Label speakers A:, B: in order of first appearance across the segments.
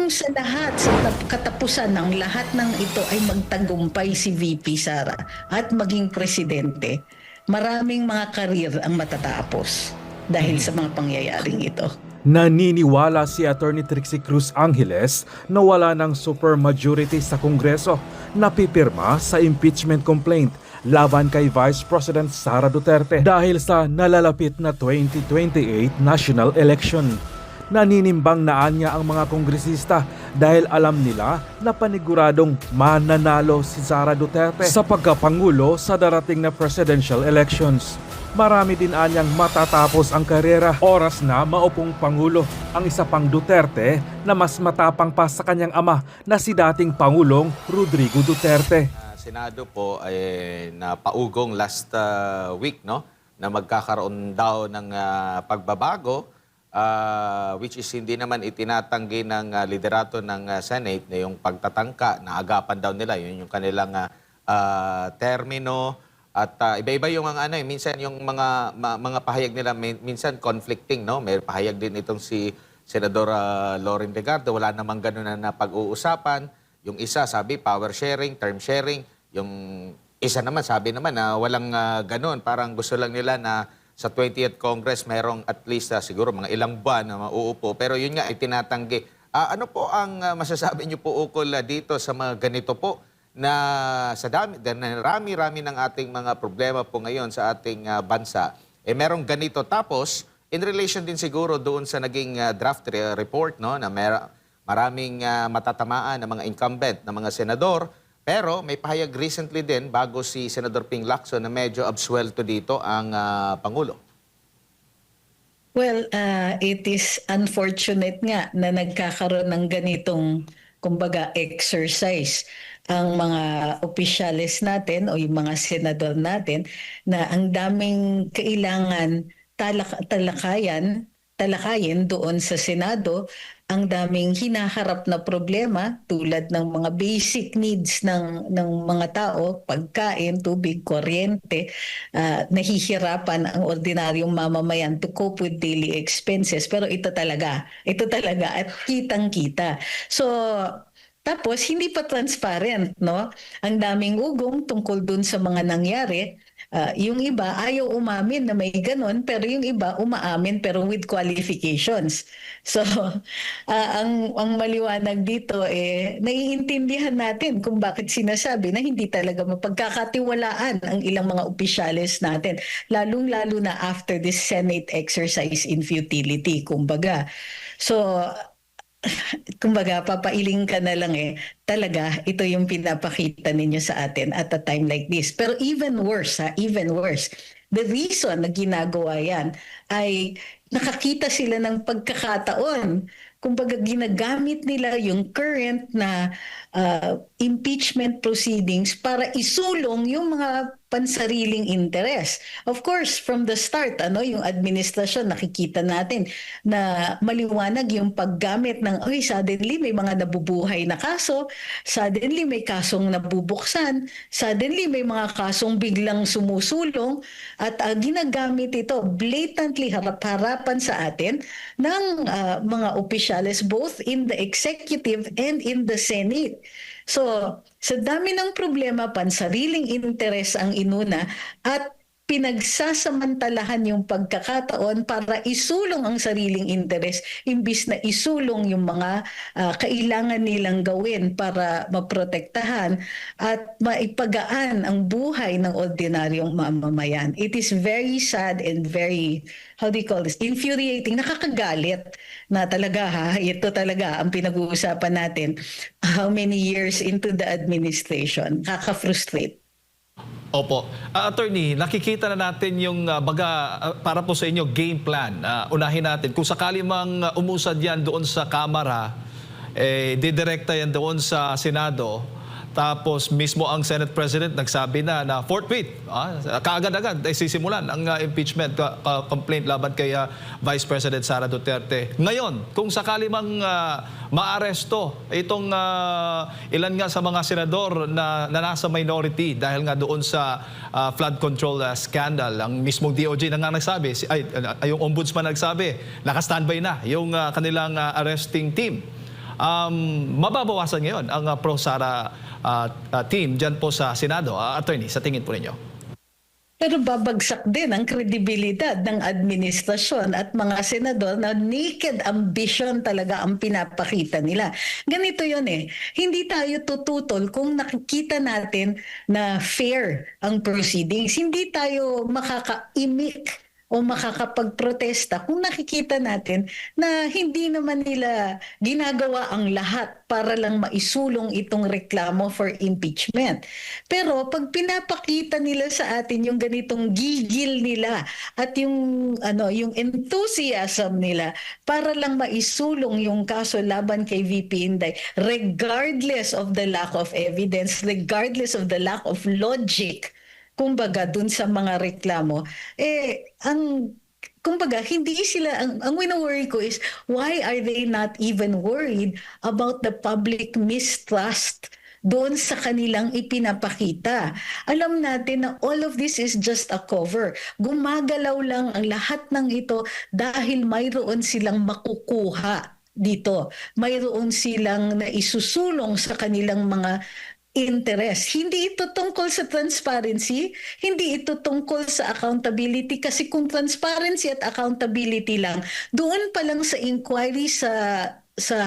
A: kung sa lahat, sa katapusan ng lahat ng ito ay magtagumpay si VP Sara at maging presidente, maraming mga karir ang matatapos dahil sa mga pangyayaring ito.
B: Naniniwala si Attorney Trixie Cruz Angeles na wala ng supermajority sa Kongreso na pipirma sa impeachment complaint laban kay Vice President Sara Duterte dahil sa nalalapit na 2028 national election. Naninimbang naan niya ang mga kongresista dahil alam nila na paniguradong mananalo si Sara Duterte sa pagkapangulo sa darating na presidential elections. Marami din anyang matatapos ang karera. Oras na maupong Pangulo ang isa pang Duterte na mas matapang pa sa kanyang ama na si dating Pangulong Rodrigo Duterte.
C: Senado po ay napaugong last week, no, na magkakaroon daw ng pagbabago which is hindi naman itinatanggi ng liderato ng Senate na yung pagtatangka na agapan daw nila, yun yung kanilang termino. At iba-iba yung mga minsan yung mga pahayag nila minsan conflicting, no? May pahayag din itong si Senador Loren Legardo, wala namang ganoon na pag-uusapan. Yung isa sabi power sharing, term sharing. Yung isa naman sabi naman na walang ganoon, parang gusto lang nila na sa 20th Congress mayroong at least siguro mga ilang buwan na mauupo. Pero yun nga ay tinatanggi. Ano po ang masasabi niyo po ukol dito sa mga ganito po? Na sa rami-rami ng ating mga problema po ngayon sa ating bansa, merong ganito. Tapos, in relation din siguro doon sa naging draft report, no, na maraming matatamaan ng mga incumbent, na mga senador, pero may pahayag recently din bago si Senador Ping Lacson na medyo absuelto dito ang Pangulo.
A: Well, it is unfortunate nga na nagkakaroon ng ganitong, kumbaga, exercise ang mga opisyalis natin o yung mga senador natin na ang daming kailangan talakayin doon sa Senado, ang daming hinaharap na problema tulad ng mga basic needs ng mga tao, pagkain, tubig, kuryente, nahihirapan ang ordinaryong mamamayan to cope with daily expenses. Pero ito talaga at kitang-kita. So, tapos, hindi pa transparent, no? Ang daming ugong tungkol dun sa mga nangyari. Yung iba ayaw umamin na may ganun, pero yung iba umaamin pero with qualifications. So, ang maliwanag dito, naiintindihan natin kung bakit sinasabi na hindi talaga mapagkakatiwalaan ang ilang mga opisyales natin, lalong-lalo na after this Senate exercise in futility, kumbaga. So, kumbaga, papailing ka na lang talaga, ito yung pinapakita ninyo sa atin at a time like this. Pero even worse, the reason na ginagawa yan ay nakakita sila ng pagkakataon. Kumbaga, ginagamit nila yung current na impeachment proceedings para isulong yung mga pansariling interes. Of course, from the start, yung administrasyon, nakikita natin na maliwanag yung paggamit ng, suddenly may mga nabubuhay na kaso, suddenly may kasong nabubuksan, suddenly may mga kasong biglang sumusulong, at ginagamit ito blatantly harap-harapan sa atin ng mga opisyales both in the executive and in the Senate. So, sa dami ng problema, pansariling interes ang inuna at pinagsasamantalahan yung pagkakataon para isulong ang sariling interes imbis na isulong yung mga kailangan nilang gawin para maprotektahan at maipagaan ang buhay ng ordinaryong mamamayan. It is very sad and very, infuriating, nakakagalit na talaga ito talaga ang pinag-uusapan natin how many years into the administration. Kaka-frustrate.
D: Opo. Attorney, nakikita na natin yung para po sa inyo game plan. Unahin natin, kung sakali mang umusad yan doon sa Kamara, didirekta yan doon sa Senado, tapos mismo ang Senate President nagsabi na forthwith, kaagad-agad ay sisimulan ang impeachment complaint laban kay Vice President Sara Duterte. Ngayon, kung sakali mang maaresto itong ilan nga sa mga senador na nasa minority dahil nga doon sa flood control scandal, ang mismong DOJ na nga nagsabi, yung ombudsman nagsabi, naka-standby na yung kanilang arresting team. mababawasan ngayon ang pro-Sara team dyan po sa Senado. Attorney, sa tingin po ninyo?
A: Pero babagsak din ang kredibilidad ng administrasyon at mga senador na naked ambition talaga ang pinapakita nila. Ganito yun eh. Hindi tayo tututol kung nakikita natin na fair ang proceedings. Hindi tayo makakaimik o makakapagprotesta kung nakikita natin na hindi naman nila ginagawa ang lahat para lang maisulong itong reklamo for impeachment. Pero pag pinapakita nila sa atin yung ganitong gigil nila at yung enthusiasm nila para lang maisulong yung kaso laban kay VP Inday, regardless of the lack of evidence, regardless of the lack of logic, kumbaga dun sa mga reklamo, kumbaga hindi sila, ang wino-worry ko is why are they not even worried about the public mistrust doon sa kanilang ipinapakita. Alam natin na all of this is just a cover. Gumagalaw lang ang lahat ng ito dahil mayroon silang makukuha dito. Mayroon silang naisusulong sa kanilang mga interest. Hindi ito tungkol sa transparency, hindi ito tungkol sa accountability kasi kung transparency at accountability lang, doon pa lang sa inquiry sa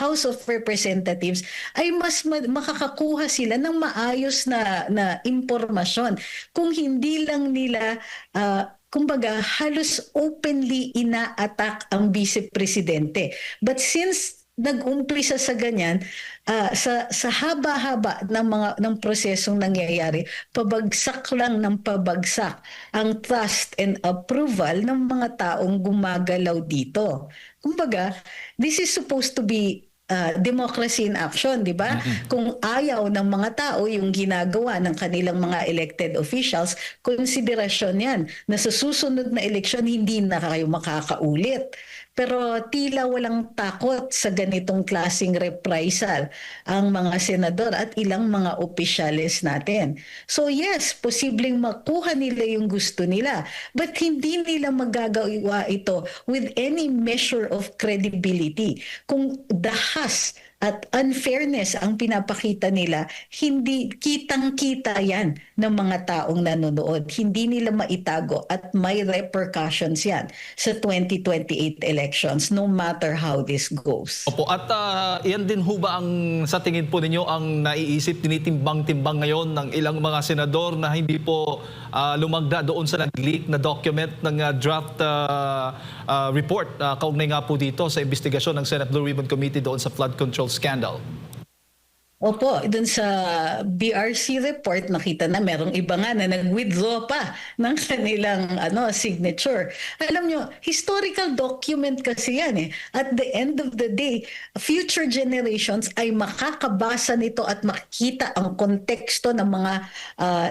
A: House of Representatives ay mas makakakuha sila ng maayos na impormasyon. Kung hindi lang nila kumbaga halos openly ina-attack ang Vice Presidente. But since nag-umpisa sa ganyan, sa haba-haba ng prosesong nangyayari, pabagsak lang ng pabagsak ang trust and approval ng mga taong gumagalaw dito. Kumbaga, this is supposed to be democracy in action, di ba? Kung ayaw ng mga tao yung ginagawa ng kanilang mga elected officials, konsiderasyon yan na sa susunod na eleksyon hindi na kayo makakaulit. Pero tila walang takot sa ganitong klaseng reprisal ang mga senador at ilang mga opisyales natin. So yes, posibleng makuha nila yung gusto nila, but hindi nila magagawa ito with any measure of credibility. Kung dahas at unfairness ang pinapakita nila, hindi kitang-kita yan ng mga taong nanonood. Hindi nila maitago at may repercussions yan sa 2028 elections, no matter how this goes.
D: Opo, at yan din ho ba ang sa tingin po ninyo ang naiisip, tinitimbang-timbang ngayon ng ilang mga senador na hindi po lumagda doon sa nag-leak na document ng draft report kaugnay nga po dito sa investigasyon ng Senate Blue Ribbon Committee doon sa flood control scandal?
A: Opo, dun sa BRC report nakita na merong iba nga na nag-withdraw pa ng kanilang signature. Alam nyo, historical document kasi yan eh. At the end of the day, future generations ay makakabasa nito at makikita ang konteksto ng mga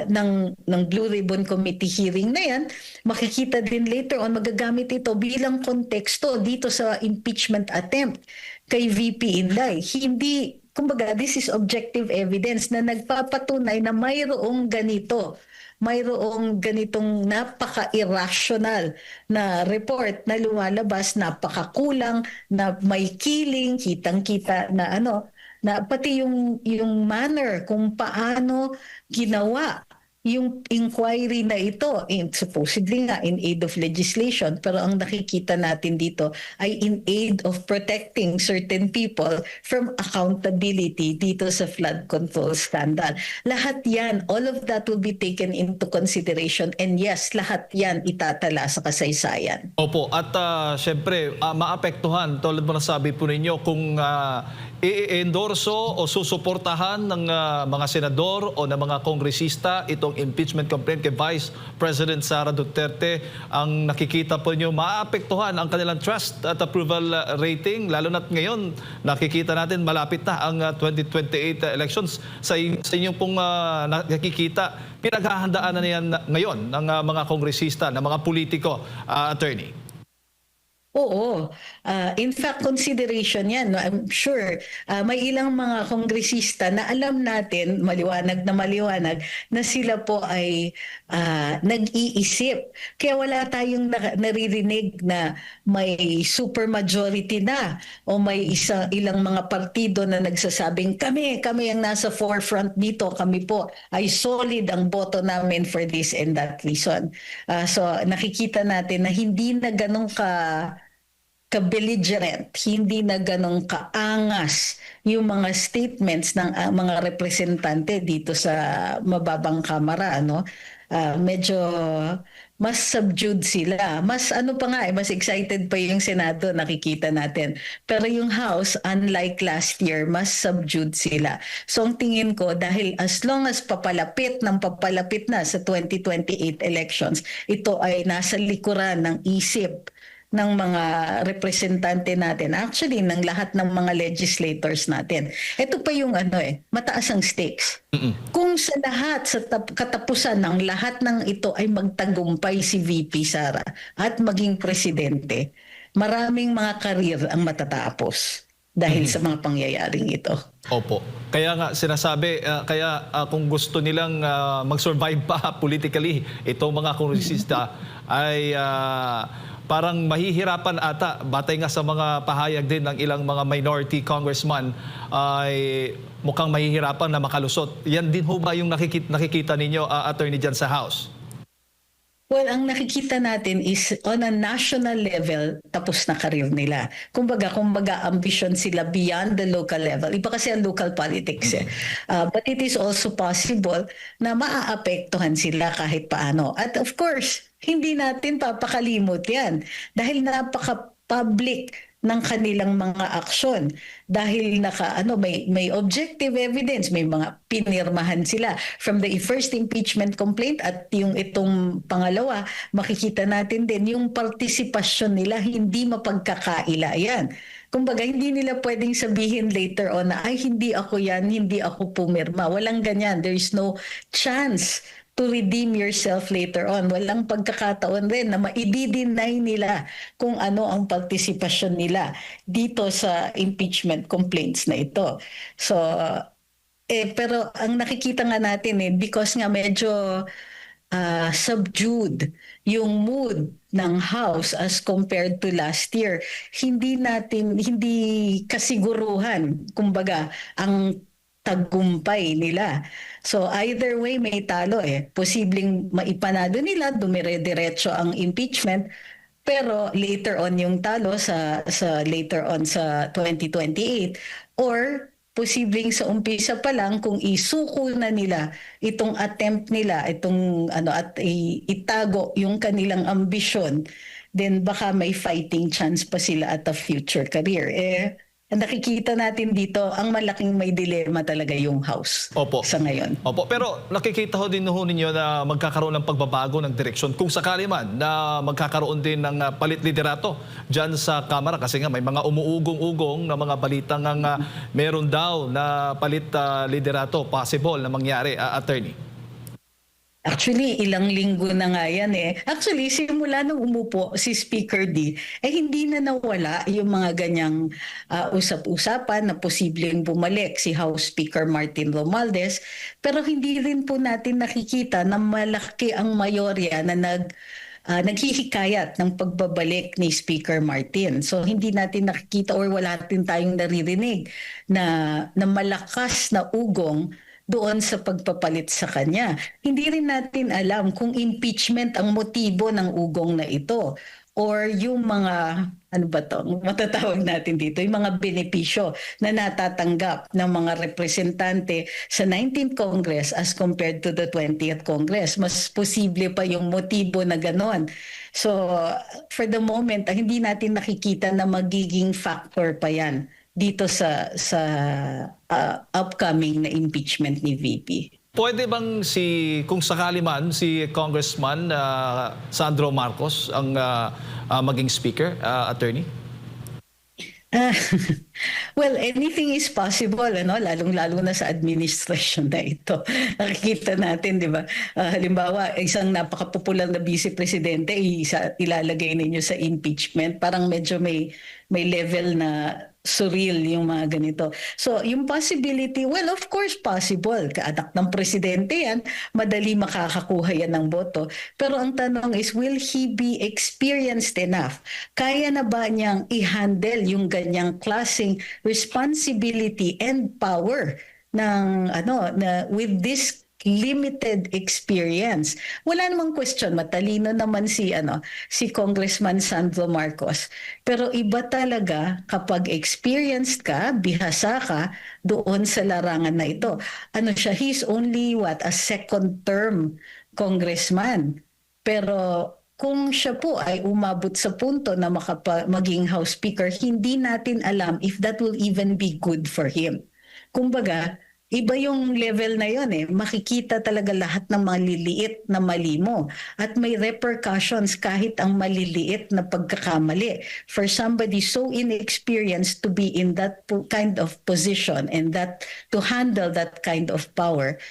A: ng Blue Ribbon Committee hearing na yan. Makikita din later on, magagamit ito bilang konteksto dito sa impeachment attempt kay VP Inday. Kumbaga, this is objective evidence na nagpapatunay na mayroong ganitong napaka-irrational na report na lumalabas, napakakulang, na may killing, kitang-kita na na pati yung manner kung paano ginawa yung inquiry na ito, supposedly nga in aid of legislation, pero ang nakikita natin dito ay in aid of protecting certain people from accountability dito sa flood control scandal. Lahat yan, all of that will be taken into consideration, and yes, lahat yan itatala sa kasaysayan.
D: Opo, at syempre, maapektuhan, tulad mo nasabi po ninyo, kung i-endorso o susuportahan ng mga senador o ng mga kongresista itong impeachment complaint kay Vice President Sara Duterte, ang nakikita po niyo maapektuhan ang kanilang trust at approval rating, lalo na't ngayon nakikita natin malapit na ang 2028 elections. Sa inyong pong nakikita, pinaghahandaan na yan ngayon ng mga kongresista, ng mga politiko, attorney?
A: Oo. In fact, consideration yan. No? I'm sure may ilang mga kongresista na alam natin, maliwanag, na sila po ay nag-iisip. Kaya wala tayong naririnig na may supermajority na o may ilang mga partido na nagsasabing kami ang nasa forefront dito. Kami po ay solid ang boto namin for this and that reason. So nakikita natin na hindi na ganun ka-belligerent, hindi na ganong kaangas yung mga statements ng mga representante dito sa mababang kamara, ano? Medyo mas subdued sila. Mas ano pa nga, mas excited pa yung Senado, nakikita natin. Pero yung House, unlike last year, mas subdued sila. So ang tingin ko, dahil as long as papalapit na sa 2028 elections, ito ay nasa likuran ng isip ng mga representante natin, actually ng lahat ng mga legislators natin. Ito pa yung mataas ang stakes. Kung sa lahat, sa katapusan ng lahat ng ito ay magtagumpay si VP Sara at maging presidente, maraming mga karir ang matatapos dahil sa mga pangyayaring ito.
D: Opo. Kaya nga sinasabi, kung gusto nilang mag-survive pa politically, itong mga kongresista ay parang mahihirapan ata, batay nga sa mga pahayag din ng ilang mga minority congressman, ay mukhang mahihirapan na makalusot. Yan din ho ba yung nakikita ninyo, attorney, dyan sa House?
A: Well, ang nakikita natin is on a national level, tapos na karir nila. Kumbaga, ambisyon sila beyond the local level. Iba kasi ang local politics. But it is also possible na maaapektuhan sila kahit paano. At of course, hindi natin papakalimot yan. Dahil napaka-public ng kanilang mga aksyon dahil may objective evidence, may mga pinirmahan sila from the first impeachment complaint at yung itong pangalawa, makikita natin din yung partisipasyon nila, hindi mapagkakaila yan. Kumbaga, hindi nila pwedeng sabihin later on na ay hindi ako yan, hindi ako pumirma. Walang ganyan. There is no chance to redeem yourself later on. Walang pagkakataon rin na maidi-deny nila kung ano ang partisipasyon nila dito sa impeachment complaints na ito. So, pero ang nakikita nga natin because nga medyo subdued yung mood ng House as compared to last year, hindi kasiguruhan, kumbaga, ang tagumpay nila. So either way may talo Posibleng maipanado nila, dumire-diretso ang impeachment, pero later on yung talo sa later on sa 2028, or posibleng sa umpisa pa lang kung isuko na nila itong attempt nila, at itago yung kanilang ambisyon, then baka may fighting chance pa sila at a future career. Ang nakikita natin dito, ang malaking may dilema talaga yung House.
D: Opo.
A: Sa ngayon.
D: Opo, pero nakikita ho din ninyo na magkakaroon ng pagbabago ng direksyon kung sakali man na magkakaroon din ng palit liderato dyan sa Kamara, kasi nga may mga umuugong-ugong na mga balita ng meron daw na palit liderato possible na mangyari, attorney.
A: Actually, ilang linggo na nga yan Actually, simula nung umupo si Speaker D, hindi na nawala yung mga ganyang usap-usapan na posibleng bumalik si House Speaker Martin Romualdez. Pero hindi rin po natin nakikita na malaki ang mayorya na naghihikayat ng pagbabalik ni Speaker Martin. So hindi natin nakikita or wala natin tayong naririnig na malakas na ugong doon sa pagpapalit sa kanya. Hindi rin natin alam kung impeachment ang motibo ng ugong na ito or yung mga, matatawag natin dito, yung mga benepisyo na natatanggap ng mga representante sa 19th Congress as compared to the 20th Congress. Mas posible pa yung motibo na ganon. So, for the moment, hindi natin nakikita na magiging factor pa yan dito sa upcoming na impeachment ni VP.
D: Pwede bang kung sakali man si Congressman Sandro Marcos ang maging speaker, attorney?
A: Ah, well, anything is possible, ano? Lalong-lalo na sa administration na ito. Nakikita natin, di ba? Halimbawa, isang napaka-popular na vice presidente, ilalagay ninyo sa impeachment. Parang medyo may level na surreal yung mga ganito. So, yung possibility, well, of course, possible. Kaanak ng presidente yan, madali makakakuha yan ng boto. Pero ang tanong is, will he be experienced enough? Kaya na ba niyang i-handle yung ganyang klaseng responsibility and power ng with this limited experience? Wala namang question, matalino naman si Congressman Sandro Marcos. Pero iba talaga kapag experienced ka, bihasa ka doon sa larangan na ito. He's only a second term congressman. Pero kung siya po ay umabot sa punto na maging House Speaker, hindi natin alam if that will even be good for him. Kumbaga, iba yung level na yon eh. Makikita talaga lahat ng maliliit na mali mo. At may repercussions kahit ang maliliit na pagkakamali. For somebody so inexperienced to be in that kind of position and that to handle that kind of power,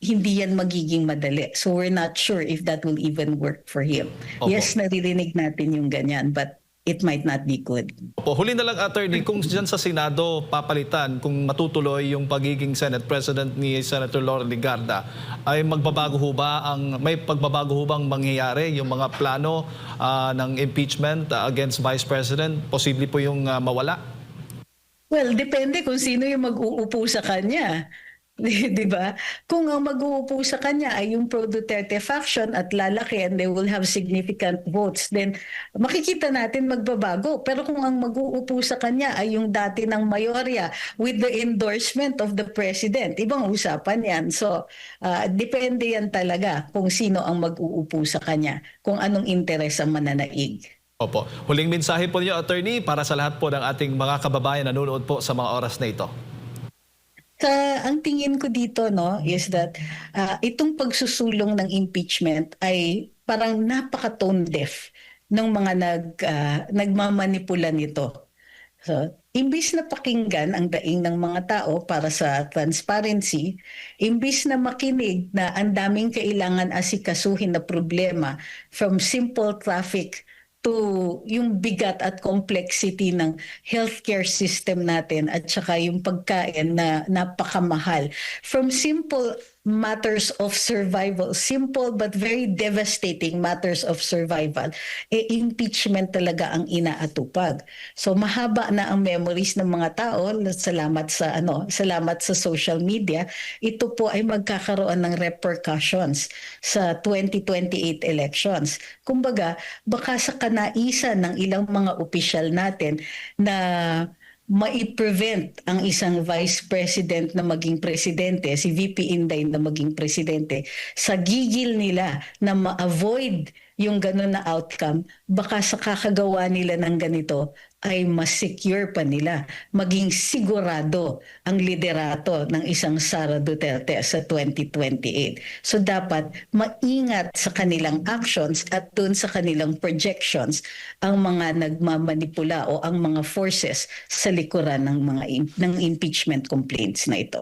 A: hindi yan magiging madali. So we're not sure if that will even work for him.
D: Opo.
A: Yes, naririnig natin yung ganyan, but it might not be good.
D: Opo, huli na lang, attorney, kung dyan sa Senado papalitan, kung matutuloy yung pagiging Senate President ni Senator Laura Legarda, ay magbabago ho ba may pagbabago ho bang mangyayari yung mga plano ng impeachment against Vice President? Posible po yung mawala?
A: Well, depende kung sino yung mag-uupo sa kanya. Di ba? Kung ang mag-uupo sa kanya ay yung pro-Duterte faction at lalaki and they will have significant votes, then makikita natin magbabago. Pero kung ang mag-uupo sa kanya ay yung dati ng mayorya with the endorsement of the president, ibang usapan yan. So, depende yan talaga kung sino ang mag-uupo sa kanya, kung anong interes ang mananaig.
D: Opo. Huling mensahe po niyo, attorney, para sa lahat po ng ating mga kababayan na nanonood po sa mga oras na ito.
A: Ang tingin ko dito is that itong pagsusulong ng impeachment ay parang napaka-tone deaf ng mga nagmamanipula nito. So, imbis na pakinggan ang daing ng mga tao para sa transparency, imbis na makinig na ang daming kailangan asikasuhin na problema from simple traffic to yung bigat at complexity ng healthcare system natin at saka yung pagkain na napakamahal. From simple matters of survival, simple but very devastating matters of survival, impeachment talaga ang inaatupag. So mahaba na ang memories ng mga tao, salamat sa social media. Ito po ay magkakaroon ng repercussions sa 2028 elections. Kumbaga, baka sa kanaisan ng ilang mga opisyal natin na mai-prevent ang isang vice president na maging presidente, si VP Inday na maging presidente, sa gigil nila na ma-avoid yung gano'n na outcome, baka sa kakagawa nila ng ganito ay mas secure pa nila, maging sigurado ang liderato ng isang Sara Duterte sa 2028. So dapat maingat sa kanilang actions at dun sa kanilang projections ang mga nagmamanipula o ang mga forces sa likuran ng impeachment complaints na ito.